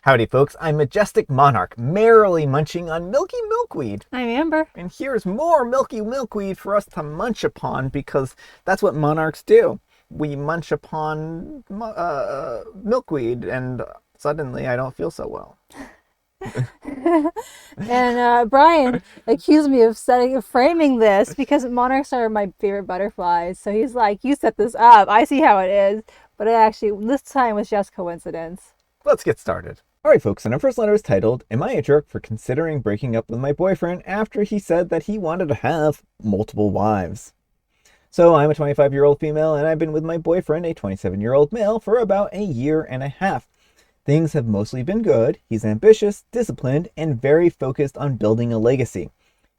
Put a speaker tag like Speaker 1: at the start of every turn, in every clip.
Speaker 1: Howdy folks, I'm Majestic Monarch, merrily munching on milky milkweed.
Speaker 2: I'm Amber.
Speaker 1: And here's more milky milkweed for us to munch upon because that's what monarchs do. We munch upon milkweed and suddenly I don't feel so well.
Speaker 2: And Brian accused me of framing this because monarchs are my favorite butterflies. So he's like, you set this up. I see how it is. But it actually, this time was just coincidence.
Speaker 1: Let's get started. Alright folks, and our first letter is titled, Am I a Jerk for Considering Breaking Up with My Boyfriend After He Said That He Wanted to Have Multiple Wives? So I'm a 25-year-old female and I've been with my boyfriend, a 27-year-old male, for about a year and a half. Things have mostly been good. He's ambitious, disciplined, and very focused on building a legacy.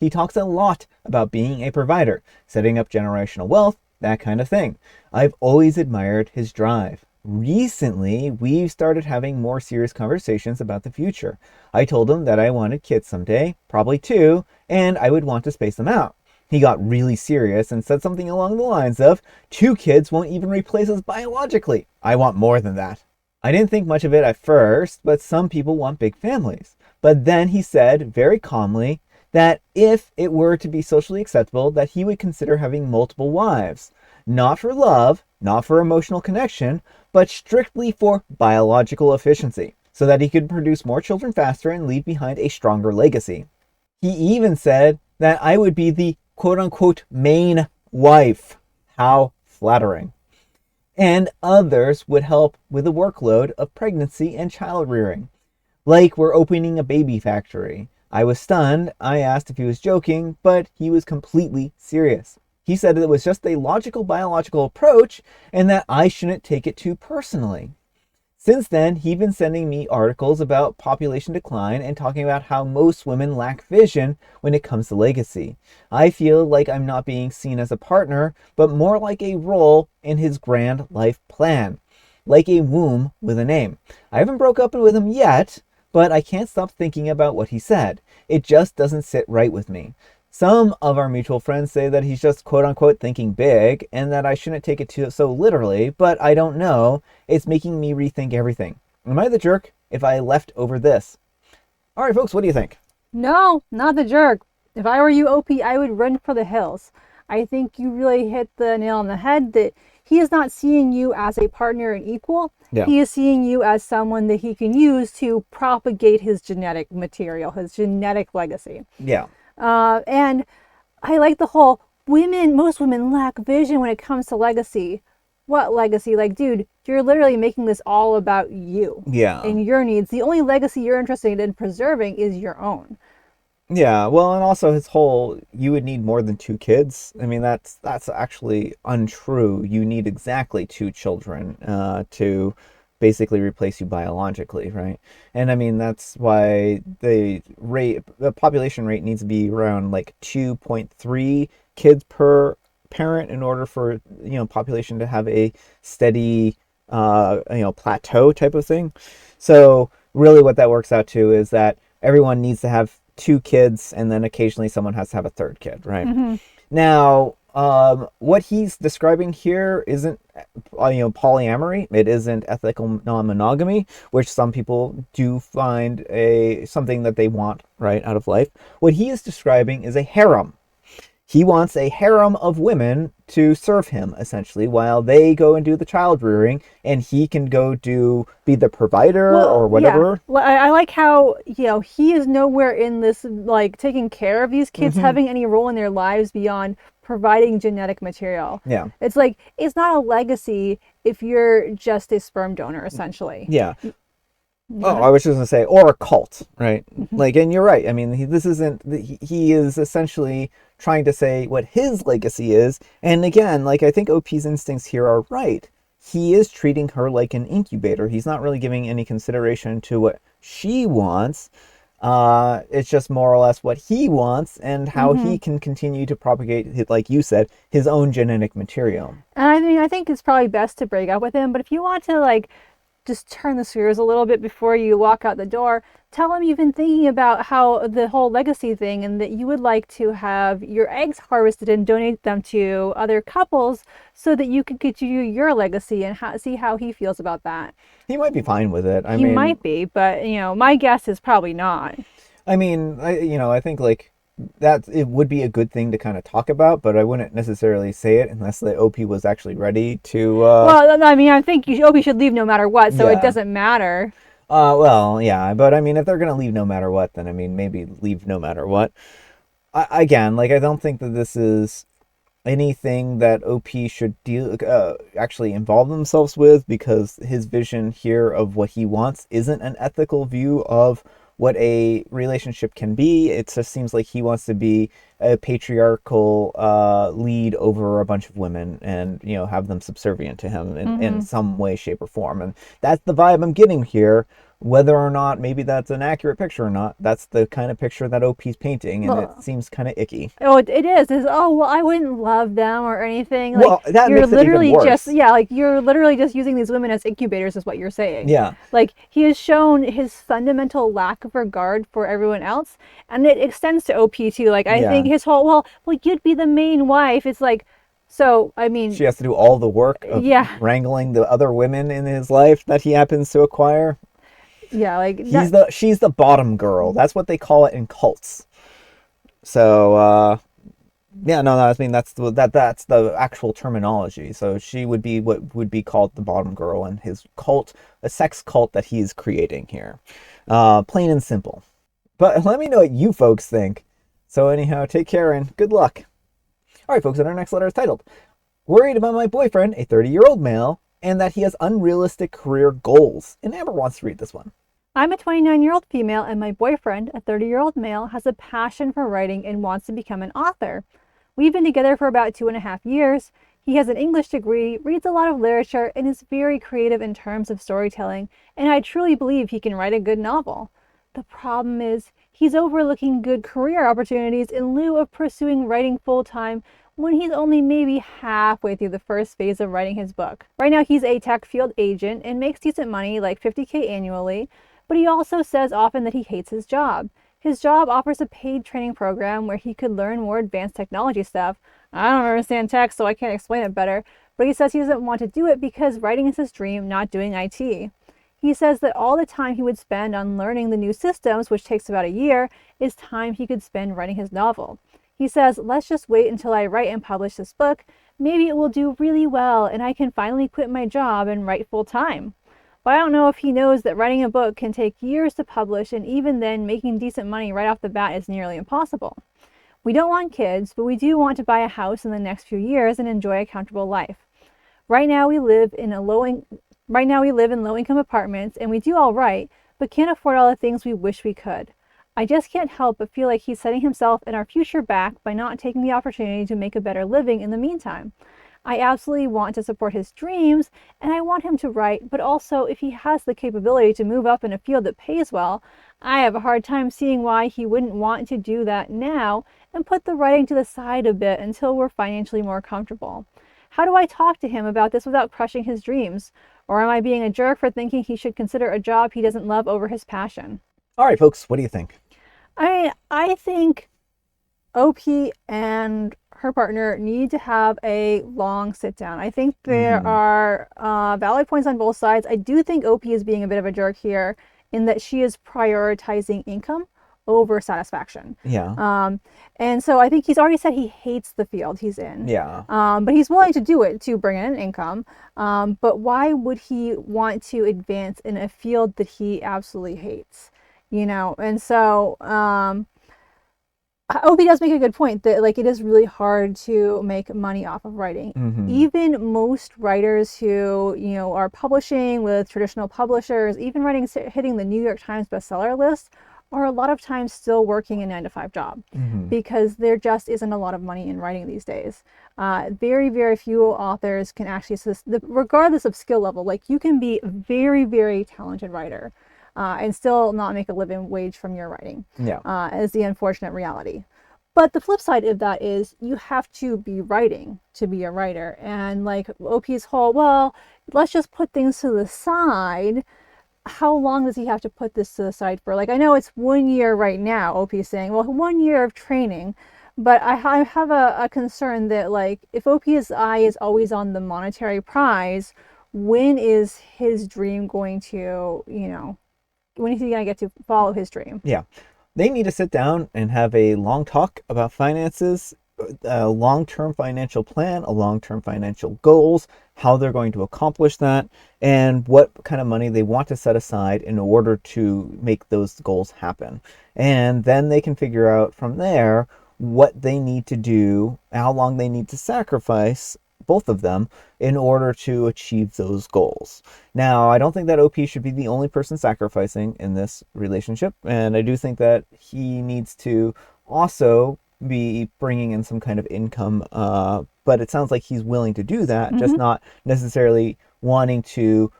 Speaker 1: He talks a lot about being a provider, setting up generational wealth, that kind of thing. I've always admired his drive. Recently, we've started having more serious conversations about the future. I told him that I wanted kids someday, probably 2, and I would want to space them out. He got really serious and said something along the lines of, 2 kids won't even replace us biologically. I want more than that. I didn't think much of it at first, but some people want big families. But then he said, very calmly, that if it were to be socially acceptable, that he would consider having multiple wives. Not for love, not for emotional connection, but strictly for biological efficiency, so that he could produce more children faster and leave behind a stronger legacy. He even said that I would be the quote-unquote main wife. How flattering. And others would help with the workload of pregnancy and child rearing. Like we're opening a baby factory. I was stunned. I asked if he was joking, but he was completely serious. He said that it was just a logical biological approach and that I shouldn't take it too personally. Since then, he's been sending me articles about population decline and talking about how most women lack vision when it comes to legacy. I feel like I'm not being seen as a partner, but more like a role in his grand life plan. Like a womb with a name. I haven't broke up with him yet, but I can't stop thinking about what he said. It just doesn't sit right with me. Some of our mutual friends say that he's just quote-unquote thinking big and that I shouldn't take it so literally, but I don't know. It's making me rethink everything. Am I the jerk if I left over this? All right, folks, what do you think?
Speaker 2: No, not the jerk. If I were you, OP, I would run for the hills. I think you really hit the nail on the head that he is not seeing you as a partner and equal. Yeah. He is seeing you as someone that he can use to propagate his genetic material, his genetic legacy.
Speaker 1: Yeah.
Speaker 2: And I like the whole most women lack vision when it comes to legacy. What legacy? Like, dude, you're literally making this all about you.
Speaker 1: Yeah.
Speaker 2: And your needs. The only legacy you're interested in preserving is your own.
Speaker 1: Yeah, well, and also his whole, you would need more than 2 kids. I mean, that's actually untrue. You need exactly 2 children to basically replace you biologically, right? And I mean, that's why the population rate needs to be around like 2.3 kids per parent in order for, population to have a steady, plateau type of thing. So really what that works out to is that everyone needs to have 2 kids and then occasionally someone has to have a 3rd kid, right? Mm-hmm. Now, what he's describing here isn't, polyamory. It isn't ethical non-monogamy, which some people do find something that they want, right, out of life. What he is describing is a harem. He wants a harem of women to serve him, essentially, while they go and do the child rearing, and he can go be the provider or whatever.
Speaker 2: Yeah. I like how, he is nowhere in this, like, taking care of these kids, having any role in their lives beyond providing genetic material.
Speaker 1: Yeah.
Speaker 2: It's like, it's not a legacy if you're just a sperm donor, essentially.
Speaker 1: Yeah. Oh, I was just going to say, or a cult, right? Mm-hmm. Like, and you're right. I mean, he is essentially trying to say what his legacy is. And again, like, I think OP's instincts here are right. He is treating her like an incubator. He's not really giving any consideration to what she wants. It's just more or less what he wants and how he can continue to propagate, like you said, his own genetic material.
Speaker 2: And I mean, I think it's probably best to break up with him. But if you want to, like, just turn the screws a little bit before you walk out the door. Tell him you've been thinking about how the whole legacy thing, and that you would like to have your eggs harvested and donate them to other couples so that you could continue your legacy, and see how he feels about that.
Speaker 1: He might be fine with it.
Speaker 2: He might be, but my guess is probably not.
Speaker 1: I mean, I think like that it would be a good thing to kind of talk about, but I wouldn't necessarily say it unless the OP was actually ready to.
Speaker 2: Well, I mean, I think OP should leave no matter what, so it doesn't matter.
Speaker 1: Well, yeah, but I mean, if they're gonna leave no matter what, then I mean, maybe leave no matter what. Again, like I don't think that this is anything that OP should actually involve themselves with, because his vision here of what he wants isn't an ethical view of what a relationship can be. It just seems like he wants to be a patriarchal lead over a bunch of women, and have them subservient to him in some way, shape, or form. And that's the vibe I'm getting here. Whether or not maybe that's an accurate picture or not, that's the kind of picture that OP's painting, and it seems kind of icky.
Speaker 2: Oh, it is. Oh, well, I wouldn't love them or anything. Like,
Speaker 1: well, that
Speaker 2: you're
Speaker 1: makes
Speaker 2: literally
Speaker 1: it even worse.
Speaker 2: you're literally just using these women as incubators, is what you're saying.
Speaker 1: Yeah.
Speaker 2: Like, he has shown his fundamental lack of regard for everyone else, and it extends to OP too. Like, I think his whole, well, you'd be the main wife. It's like, so, I mean,
Speaker 1: she has to do all the work of wrangling the other women in his life that he happens to acquire.
Speaker 2: Yeah, like
Speaker 1: she's the bottom girl. That's what they call it in cults. So yeah, no, I mean that's the actual terminology. So she would be what would be called the bottom girl in his cult, a sex cult that he's creating here. Plain and simple. But let me know what you folks think. So anyhow, take care and good luck. All right, folks, and our next letter is titled "Worried about my boyfriend, a 30-year-old male, and that he has unrealistic career goals." And Amber wants to read this one.
Speaker 2: I'm a 29-year-old female, and my boyfriend, a 30-year-old male, has a passion for writing and wants to become an author. We've been together for about 2.5 years. He has an English degree, reads a lot of literature, and is very creative in terms of storytelling, and I truly believe he can write a good novel. The problem is, he's overlooking good career opportunities in lieu of pursuing writing full-time when he's only maybe halfway through the first phase of writing his book. Right now, he's a tech field agent and makes decent money, like $50K annually, but he also says often that he hates his job. His job offers a paid training program where he could learn more advanced technology stuff. I don't understand tech, so I can't explain it better, but he says he doesn't want to do it because writing is his dream, not doing IT. He says that all the time he would spend on learning the new systems, which takes about a year, is time he could spend writing his novel. He says, let's just wait until I write and publish this book. Maybe it will do really well and I can finally quit my job and write full time. But I don't know if he knows that writing a book can take years to publish, and even then making decent money right off the bat is nearly impossible. We don't want kids, but we do want to buy a house in the next few years and enjoy a comfortable life. Right now we live in low-income apartments, and we do all right, but can't afford all the things we wish we could. I just can't help but feel like he's setting himself and our future back by not taking the opportunity to make a better living in the meantime. I absolutely want to support his dreams, and I want him to write, but also if he has the capability to move up in a field that pays well, I have a hard time seeing why he wouldn't want to do that now and put the writing to the side a bit until we're financially more comfortable. How do I talk to him about this without crushing his dreams? Or am I being a jerk for thinking he should consider a job he doesn't love over his passion?
Speaker 1: All right, folks, what do you think?
Speaker 2: I think OP and her partner need to have a long sit down. I think there are valid points on both sides. I do think OP is being a bit of a jerk here in that she is prioritizing income over satisfaction.
Speaker 1: Yeah.
Speaker 2: And so I think he's already said he hates the field he's in.
Speaker 1: Yeah.
Speaker 2: But he's willing to do it to bring in an income. But why would he want to advance in a field that he absolutely hates? And so Opie does make a good point that it is really hard to make money off of writing. Even most writers who are publishing with traditional publishers, even hitting the New York Times bestseller list, are a lot of times still working a 9-to-5 job because there just isn't a lot of money in writing these days. Very, very few authors can actually, regardless of skill level, you can be a very, very talented writer and still not make a living wage from your writing. Yeah. Is the unfortunate reality. But the flip side of that is you have to be writing to be a writer. And OP's whole, well, let's just put things to the side. How long does he have to put this to the side for? Like, I know it's 1 year right now, OP is saying, well, 1 year of training. But I have a concern that, like, if OP's eye is always on the monetary prize, when is his dream going to, when is he going to get to follow his dream?
Speaker 1: Yeah. They need to sit down and have a long talk about finances, a long-term financial plan, a long-term financial goals, how they're going to accomplish that, and what kind of money they want to set aside in order to make those goals happen. And then they can figure out from there what they need to do, how long they need to sacrifice, both of them, in order to achieve those goals. Now, I don't think that OP should be the only person sacrificing in this relationship, and I do think that he needs to also be bringing in some kind of income, but it sounds like he's willing to do that, just not necessarily wanting to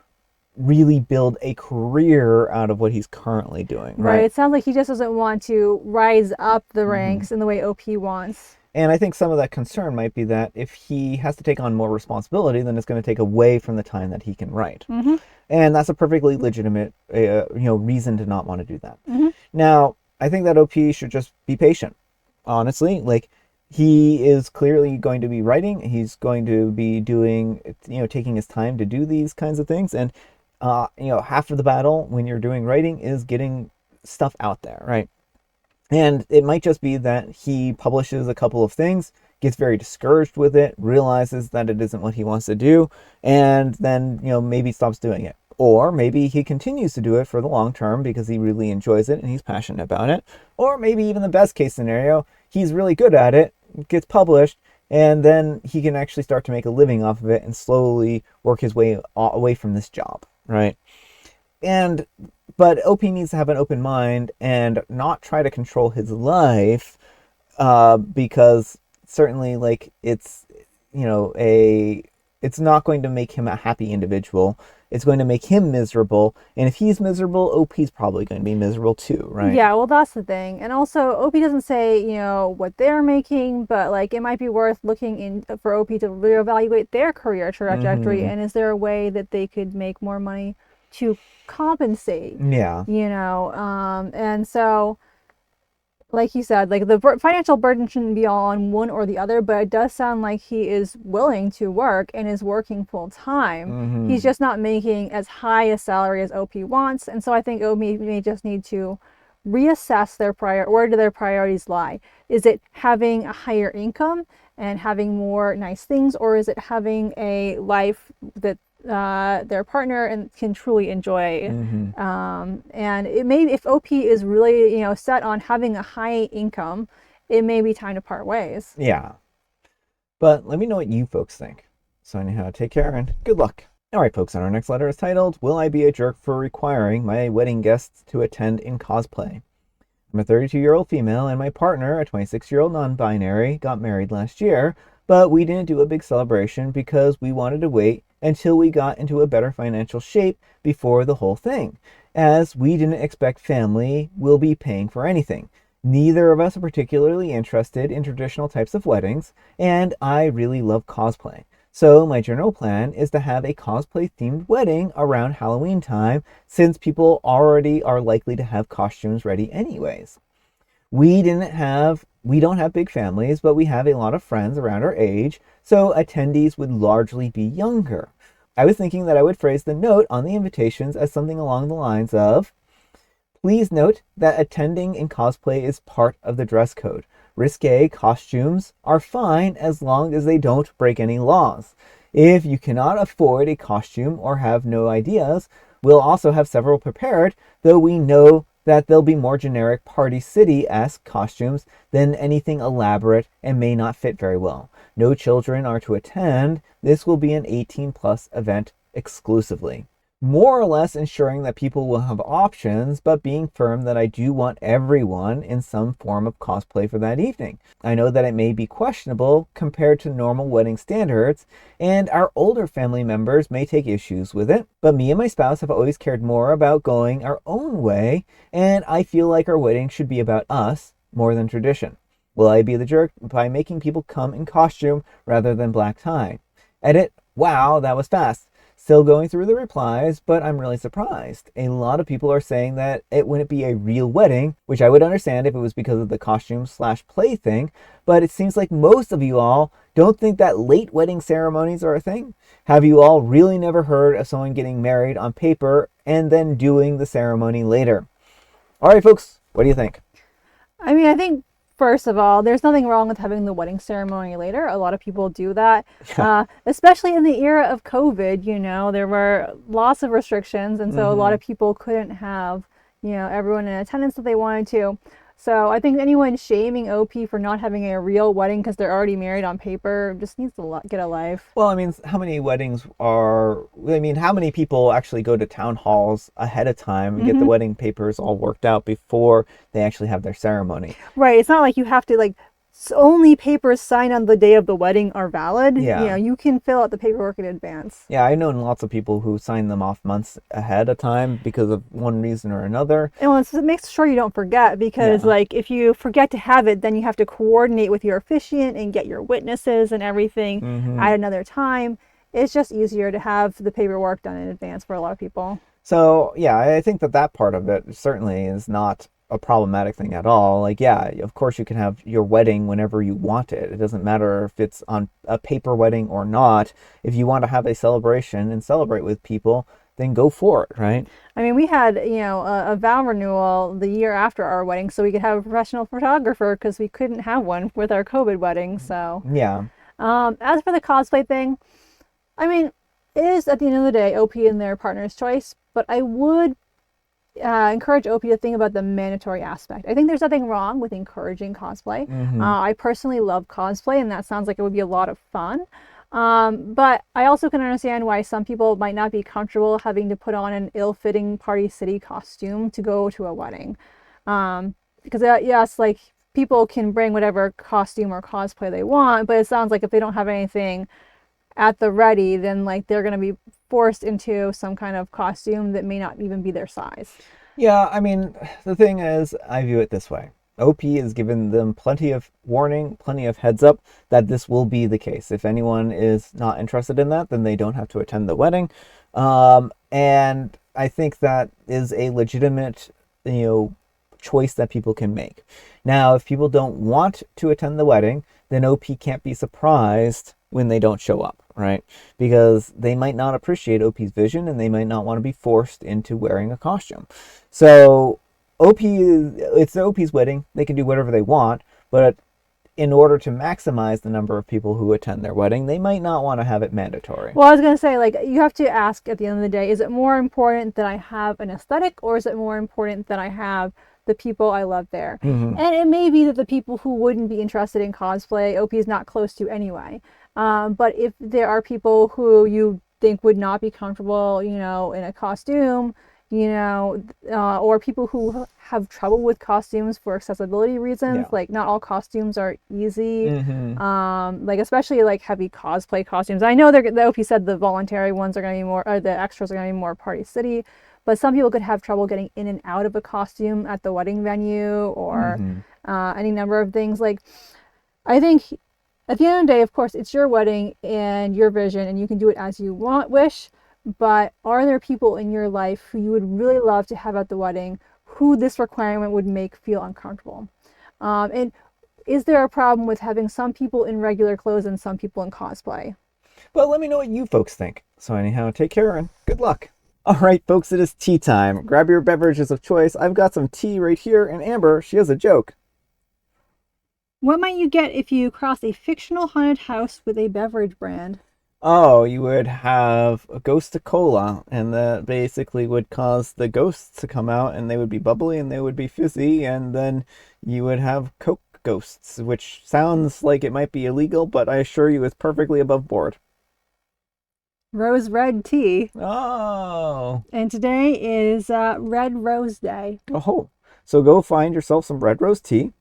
Speaker 1: really build a career out of what he's currently doing. Right.
Speaker 2: It sounds like he just doesn't want to rise up the ranks in the way OP wants.
Speaker 1: And I think some of that concern might be that if he has to take on more responsibility, then it's going to take away from the time that he can write. And that's a perfectly legitimate, reason to not want to do that. Now, I think that OP should just be patient. Honestly, like, he is clearly going to be writing. He's going to be doing, taking his time to do these kinds of things. And, half of the battle when you're doing writing is getting stuff out there, right? And it might just be that he publishes a couple of things, gets very discouraged with it, realizes that it isn't what he wants to do, and then, maybe stops doing it. Or maybe he continues to do it for the long term because he really enjoys it and he's passionate about it. Or maybe even the best case scenario, he's really good at it, gets published, and then he can actually start to make a living off of it and slowly work his way away from this job, right? But OP needs to have an open mind and not try to control his life, because certainly, like, it's not going to make him a happy individual. It's going to make him miserable. And if he's miserable, OP's probably going to be miserable too, right?
Speaker 2: Yeah, well, that's the thing. And also, OP doesn't say, what they're making, but, like, it might be worth looking in for OP to reevaluate their career trajectory. And is there a way that they could make more money to compensate?
Speaker 1: Yeah.
Speaker 2: And so, like you said, like, the financial burden shouldn't be all on one or the other, but it does sound like he is willing to work and is working full time. He's just not making as high a salary as OP wants. And so I think OP may just need to reassess where do their priorities lie? Is it having a higher income and having more nice things, or is it having a life that their partner and can truly enjoy? And it may, if OP is really set on having a high income, it may be time to part ways.
Speaker 1: Yeah, but let me know what you folks think. So anyhow, take care and good luck. All right, folks, and our next letter is titled, Will I Be a Jerk for Requiring My Wedding Guests to Attend in Cosplay? I'm a 32-year-old female, and my partner, a 26-year-old non-binary, got married last year, but we didn't do a big celebration because we wanted to wait until we got into a better financial shape before the whole thing, as we didn't expect family will be paying for anything. Neither of us are particularly interested in traditional types of weddings, and I really love cosplay. So my general plan is to have a cosplay-themed wedding around Halloween time, since people already are likely to have costumes ready anyways. We don't have big families, but we have a lot of friends around our age, so attendees would largely be younger. I was thinking that I would phrase the note on the invitations as something along the lines of, please note that attending in cosplay is part of the dress code. Risque costumes are fine as long as they don't break any laws. If you cannot afford a costume or have no ideas, we'll also have several prepared, though we know that they'll be more generic Party City-esque costumes than anything elaborate and may not fit very well. No children are to attend. This will be an 18+ event exclusively. More or less ensuring that people will have options, but being firm that I do want everyone in some form of cosplay for that evening. I know that it may be questionable compared to normal wedding standards, and our older family members may take issues with it, but me and my spouse have always cared more about going our own way, and I feel like our wedding should be about us more than tradition. Will I be the jerk by making people come in costume rather than black tie? Edit, wow, that was fast. Still going through the replies, but I'm really surprised. A lot of people are saying that it wouldn't be a real wedding, which I would understand if it was because of the costume/play thing, but it seems like most of you all don't think that late wedding ceremonies are a thing. Have you all really never heard of someone getting married on paper and then doing the ceremony later? All right, folks, what do you think?
Speaker 2: I mean, I think first of all, there's nothing wrong with having the wedding ceremony later. A lot of people do that, especially in the era of COVID. You know, there were lots of restrictions, and so a lot of people couldn't have, you know, everyone in attendance that they wanted to. So I think anyone shaming OP for not having a real wedding because they're already married on paper just needs to get a life.
Speaker 1: Well, I mean, how many how many people actually go to town halls ahead of time and get the wedding papers all worked out before they actually have their ceremony?
Speaker 2: Right. It's not like you have to only papers signed on the day of the wedding are valid.
Speaker 1: Yeah.
Speaker 2: You know, you can fill out the paperwork in advance.
Speaker 1: Yeah, I've known lots of people who sign them off months ahead of time because of one reason or another.
Speaker 2: And well, it makes sure you don't forget because, if you forget to have it, then you have to coordinate with your officiant and get your witnesses and everything at another time. It's just easier to have the paperwork done in advance for a lot of people.
Speaker 1: So, yeah, I think that part of it certainly is not a problematic thing at all. Like, yeah, of course you can have your wedding whenever you want it. It doesn't matter if it's on a paper wedding or not. If you want to have a celebration and celebrate with people, then go for it, right?
Speaker 2: I mean, we had, a vow renewal the year after our wedding so we could have a professional photographer because we couldn't have one with our COVID wedding. So,
Speaker 1: yeah.
Speaker 2: As for the cosplay thing, I mean, it is at the end of the day OP and their partner's choice, but I would encourage OP to think about the mandatory aspect. I think there's nothing wrong with encouraging cosplay. I personally love cosplay, and that sounds like it would be a lot of fun. But I also can understand why some people might not be comfortable having to put on an ill-fitting Party City costume to go to a wedding. Because yes, like people can bring whatever costume or cosplay they want, but it sounds like if they don't have anything at the ready, then they're going to be forced into some kind of costume that may not even be their size.
Speaker 1: Yeah, I mean, the thing is, I view it this way. OP has given them plenty of warning, plenty of heads up that this will be the case. If anyone is not interested in that, then they don't have to attend the wedding. And I think that is a legitimate, choice that people can make. Now, if people don't want to attend the wedding, then OP can't be surprised when they don't show up, right? Because they might not appreciate OP's vision and they might not want to be forced into wearing a costume. So it's OP's wedding. They can do whatever they want, but in order to maximize the number of people who attend their wedding, they might not want to have it mandatory.
Speaker 2: Well, I was going to say, you have to ask at the end of the day, is it more important that I have an aesthetic or is it more important that I have the people I love there? And it may be that the people who wouldn't be interested in cosplay, OP is not close to anyway. But if there are people who you think would not be comfortable, in a costume, or people who have trouble with costumes for accessibility reasons, not all costumes are easy. Especially heavy cosplay costumes. I know the OP said the voluntary ones are going to be more, or the extras are going to be more Party City, but some people could have trouble getting in and out of a costume at the wedding venue or any number of things. I think at the end of the day, of course, it's your wedding and your vision, and you can do it as you wish. But are there people in your life who you would really love to have at the wedding who this requirement would make feel uncomfortable? And is there a problem with having some people in regular clothes and some people in cosplay?
Speaker 1: Well, let me know what you folks think. So anyhow, take care and good luck. All right, folks, it is tea time. Grab your beverages of choice. I've got some tea right here, and Amber, she has a joke.
Speaker 2: What might you get if you cross a fictional haunted house with a beverage brand?
Speaker 1: Oh, you would have a ghost of cola, and that basically would cause the ghosts to come out, and they would be bubbly, and they would be fizzy, and then you would have Coke ghosts, which sounds like it might be illegal, but I assure you it's perfectly above board.
Speaker 2: Rose red tea.
Speaker 1: Oh.
Speaker 2: And today is Red Rose Day.
Speaker 1: Oh, so go find yourself some red rose tea,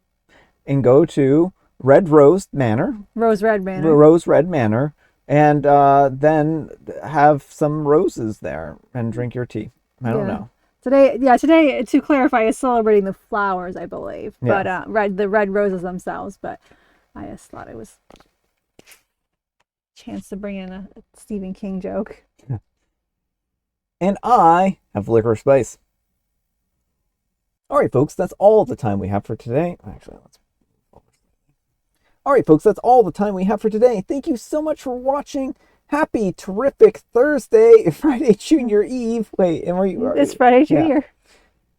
Speaker 1: and go to Red Rose Manor.
Speaker 2: Rose Red Manor.
Speaker 1: Rose Red Manor. And then have some roses there and drink your tea. I don't know.
Speaker 2: Today, to clarify, is celebrating the flowers, I believe.
Speaker 1: Yeah.
Speaker 2: But the red roses themselves. But I just thought it was a chance to bring in a Stephen King joke.
Speaker 1: And I have licorice spice. All right, folks, that's all the time we have for today. Actually, let's. All right, folks, that's all the time we have for today. Thank you so much for watching. Happy terrific Thursday, Friday Junior Eve. Wait,
Speaker 2: It's Friday Junior.
Speaker 1: Yeah.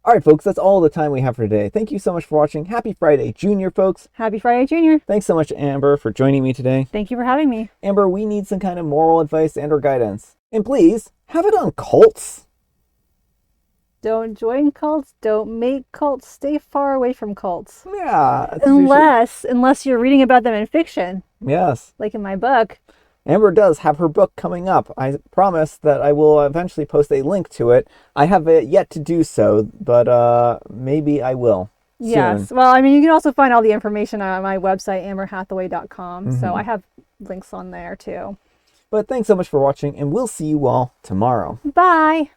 Speaker 1: All right, folks, that's all the time we have for today. Thank you so much for watching. Happy Friday Junior, folks.
Speaker 2: Happy Friday Junior.
Speaker 1: Thanks so much, Amber, for joining me today.
Speaker 2: Thank you for having me.
Speaker 1: Amber, we need some kind of moral advice and or guidance. And please, have it on cults.
Speaker 2: Don't join cults. Don't make cults. Stay far away from cults.
Speaker 1: Yeah.
Speaker 2: Unless you're reading about them in fiction.
Speaker 1: Yes.
Speaker 2: Like in my book.
Speaker 1: Amber does have her book coming up. I promise that I will eventually post a link to it. I have yet to do so, but maybe I will.
Speaker 2: Yes. Soon. Well, I mean, you can also find all the information on my website, amberhathaway.com. Mm-hmm. So I have links on there too.
Speaker 1: But thanks so much for watching, and we'll see you all tomorrow.
Speaker 2: Bye.